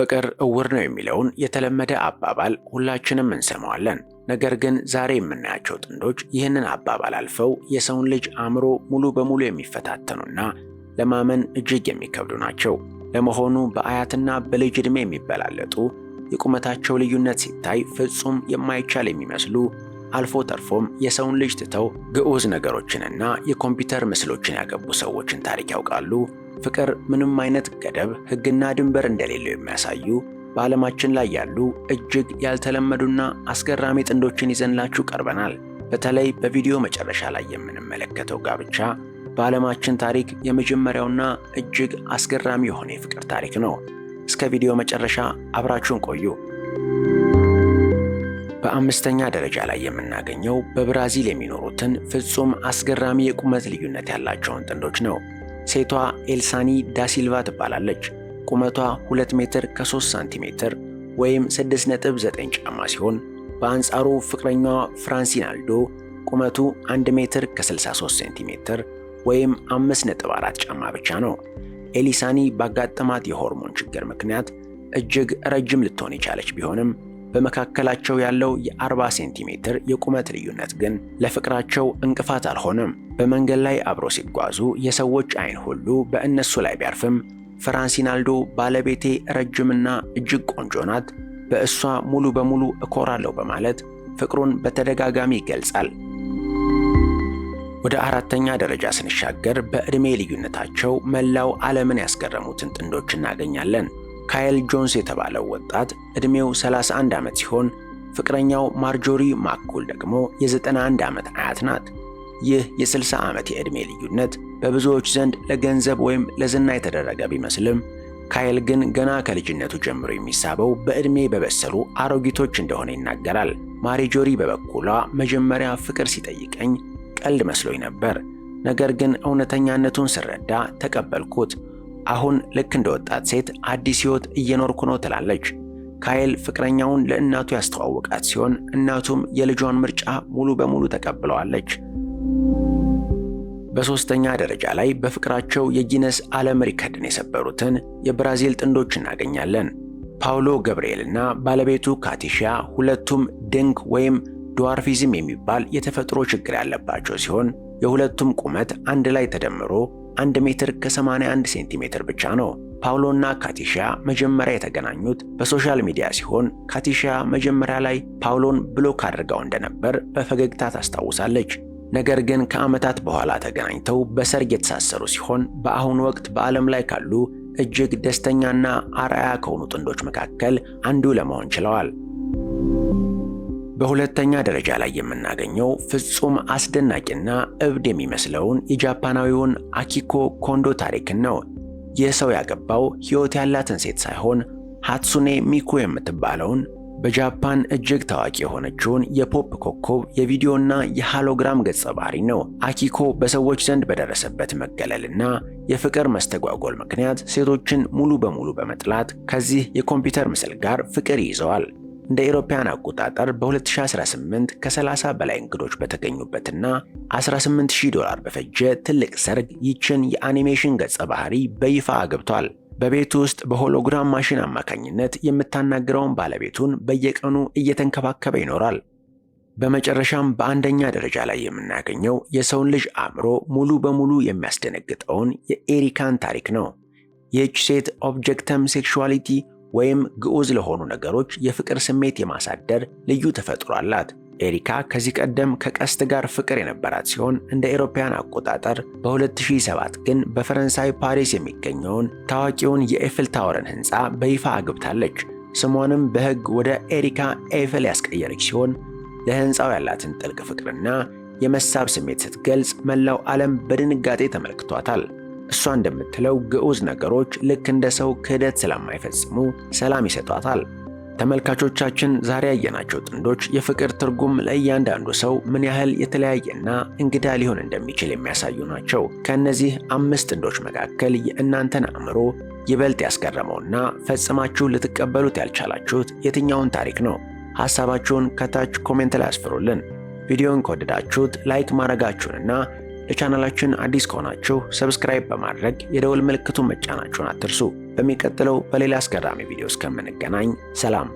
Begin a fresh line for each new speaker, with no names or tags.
ፍቅር እውር ነው የሚለውን የተለመደ አባባል ሁላችንም እንሰማዋለን። ነገር ግን ዛሬ የምናያቸው ጥንዶች ይህንን አባባል አልፈው የሰውን ልጅ አእምሮ ሙሉ በሙሉ የሚፈታተኑና ለማመን እጅግ የሚከብዱ ናቸው። ለመሆኑ በአያትና በልጅ ዕድሜ የሚበላለጡ የቁመታቸው ልዩነት ሲታይ ፍጹም የማይቻል የሚመስሉ አልፎ ተርፎም የሰውን ልጅ ትተው ግዑዝ ነገሮችንና የኮምፒውተር ምስሎችን ያገቡ ሰዎችን ታሪክ ያውቃሉ? ፍቅር ምንም አይነት ገደብ፣ ሕግና ድንበር እንደሌለው የሚያሳዩ በዓለማችን ላይ ያሉ እጅግ ያልተለመዱና አስገራሚ ጥንዶችን ይዘንላችሁ ቀርበናል። በተለይ በቪዲዮ መጨረሻ ላይ የምንመለከተው ጋብቻ በዓለማችን ታሪክ የመጀመሪያውና እጅግ አስገራሚ የሆነ የፍቅር ታሪክ ነው። እስከ ቪዲዮ መጨረሻ አብራችሁን ቆዩ። በአምስተኛ ደረጃ ላይ የምናገኘው በብራዚል የሚኖሩትን ፍጹም አስገራሚ የቁመት ልዩነት ያላቸውን ጥንዶች ነው። ሴቷ ኤልሳኒ ዳሲልቫ ትባላለች። ቁመቷ 2 ሜትር ከ3 ሳንቲሜትር ወይም 6.9 ጫማ ሲሆን በአንጻሩ ፍቅረኛዋ ፍራንሲናልዶ ቁመቱ 1 ሜትር ከ63 ሴንቲሜትር ወይም 5.4 ጫማ ብቻ ነው። ኤሊሳኒ ባጋጠማት የሆርሞን ችግር ምክንያት እጅግ ረጅም ልትሆን የቻለች ቢሆንም በመካከላቸው ያለው የ40 ሴንቲሜትር የቁመት ልዩነት ግን ለፍቅራቸው እንቅፋት አልሆነም። በመንገድ ላይ አብሮ ሲጓዙ የሰዎች አይን ሁሉ በእነሱ ላይ ቢያርፍም ፍራንሲናልዶ ባለቤቴ ረጅምና እጅግ ቆንጆ ናት፣ በእሷ ሙሉ በሙሉ እኮራለሁ በማለት ፍቅሩን በተደጋጋሚ ይገልጻል። ወደ አራተኛ ደረጃ ስንሻገር በዕድሜ ልዩነታቸው መላው ዓለምን ያስገረሙትን ጥንዶች እናገኛለን። ካይል ጆንስ የተባለው ወጣት ዕድሜው 31 ዓመት ሲሆን ፍቅረኛው ማርጆሪ ማክኩል ደግሞ የ91 ዓመት አያት ናት። ይህ የ60 ዓመት የዕድሜ ልዩነት በብዙዎች ዘንድ ለገንዘብ ወይም ለዝና የተደረገ ቢመስልም ካይል ግን ገና ከልጅነቱ ጀምሮ የሚሳበው በዕድሜ በበሰሉ አሮጊቶች እንደሆነ ይናገራል። ማርጆሪ በበኩሏ መጀመሪያ ፍቅር ሲጠይቀኝ ቀልድ መስሎኝ ነበር፣ ነገር ግን እውነተኛነቱን ስረዳ ተቀበልኩት። አሁን ልክ እንደ ወጣት ሴት አዲስ ሕይወት እየኖርኩ ነው ትላለች። ካይል ፍቅረኛውን ለእናቱ ያስተዋወቃት ሲሆን እናቱም የልጇን ምርጫ ሙሉ በሙሉ ተቀብለዋለች። በሦስተኛ ደረጃ ላይ በፍቅራቸው የጊነስ ዓለም ሪከርድን የሰበሩትን የብራዚል ጥንዶች እናገኛለን። ፓውሎ ገብርኤልና ባለቤቱ ካቲሺያ ሁለቱም ድንክ ወይም ድዋርፊዝም የሚባል የተፈጥሮ ችግር ያለባቸው ሲሆን የሁለቱም ቁመት አንድ ላይ ተደምሮ 1 ሜትር ከ81 ሴንቲሜትር ብቻ ነው። ፓውሎና ካቲሺያ መጀመሪያ የተገናኙት በሶሻል ሚዲያ ሲሆን ካቲሺያ መጀመሪያ ላይ ፓውሎን ብሎክ አድርጋው እንደነበር በፈገግታ ታስታውሳለች። ነገር ግን ከዓመታት በኋላ ተገናኝተው በሰርግ የተሳሰሩ ሲሆን በአሁኑ ወቅት በዓለም ላይ ካሉ እጅግ ደስተኛና አርአያ ከሆኑ ጥንዶች መካከል አንዱ ለመሆን ችለዋል። በሁለተኛ ደረጃ ላይ የምናገኘው ፍጹም አስደናቂና እብድ የሚመስለውን የጃፓናዊውን አኪኮ ኮንዶ ታሪክን ነው። ይህ ሰው ያገባው ሕይወት ያላትን ሴት ሳይሆን ሃትሱኔ ሚኩ የምትባለውን በጃፓን እጅግ ታዋቂ የሆነችውን የፖፕ ኮከብ የቪዲዮና የሃሎግራም ገጸ ባህሪ ነው። አኪኮ በሰዎች ዘንድ በደረሰበት መገለልና የፍቅር መስተጓጎል ምክንያት ሴቶችን ሙሉ በሙሉ በመጥላት ከዚህ የኮምፒውተር ምስል ጋር ፍቅር ይዘዋል። እንደ አውሮፓውያን አቆጣጠር በ2018 ከ30 በላይ እንግዶች በተገኙበትና $18,000 በፈጀ ትልቅ ሰርግ ይችን የአኒሜሽን ገጸ ባህሪ በይፋ አግብቷል። በቤቱ ውስጥ በሆሎግራም ማሽን አማካኝነት የምታናግረውን ባለቤቱን በየቀኑ እየተንከባከበ ይኖራል። በመጨረሻም በአንደኛ ደረጃ ላይ የምናገኘው የሰውን ልጅ አእምሮ ሙሉ በሙሉ የሚያስደነግጠውን የኤሪካን ታሪክ ነው። ይህች ሴት ኦብጀክተም ሴክሹዋሊቲ ወይም ግዑዝ ለሆኑ ነገሮች የፍቅር ስሜት የማሳደር ልዩ ተፈጥሮ አላት። ኤሪካ ከዚህ ቀደም ከቀስት ጋር ፍቅር የነበራት ሲሆን እንደ አውሮፓውያን አቆጣጠር በ2007 ግን በፈረንሳይ ፓሪስ የሚገኘውን ታዋቂውን የኤፍል ታወርን ሕንፃ በይፋ አግብታለች። ስሟንም በሕግ ወደ ኤሪካ ኤፍል ያስቀየረች ሲሆን ለሕንፃው ያላትን ጥልቅ ፍቅርና የመሳብ ስሜት ስትገልጽ መላው ዓለም በድንጋጤ ተመልክቷታል። እሷ እንደምትለው ግዑዝ ነገሮች ልክ እንደ ሰው ክህደት ስለማይፈጽሙ ሰላም ይሰጧታል። ተመልካቾቻችን ዛሬ ያየናቸው ጥንዶች የፍቅር ትርጉም ለእያንዳንዱ ሰው ምን ያህል የተለያየና እንግዳ ሊሆን እንደሚችል የሚያሳዩ ናቸው። ከእነዚህ 5 ጥንዶች መካከል የእናንተን አእምሮ ይበልጥ ያስገረመውና ፈጽማችሁ ልትቀበሉት ያልቻላችሁት የትኛውን ታሪክ ነው? ሐሳባችሁን ከታች ኮሜንት ላይ አስፍሩልን። ቪዲዮን ከወደዳችሁት ላይክ ማድረጋችሁንና ለቻናላችን አዲስ ከሆናችሁ ሰብስክራይብ በማድረግ የደወል ምልክቱን መጫናችሁን አትርሱ። በሚቀጥለው በሌላ አስገራሚ ቪዲዮ እስከምንገናኝ ሰላም።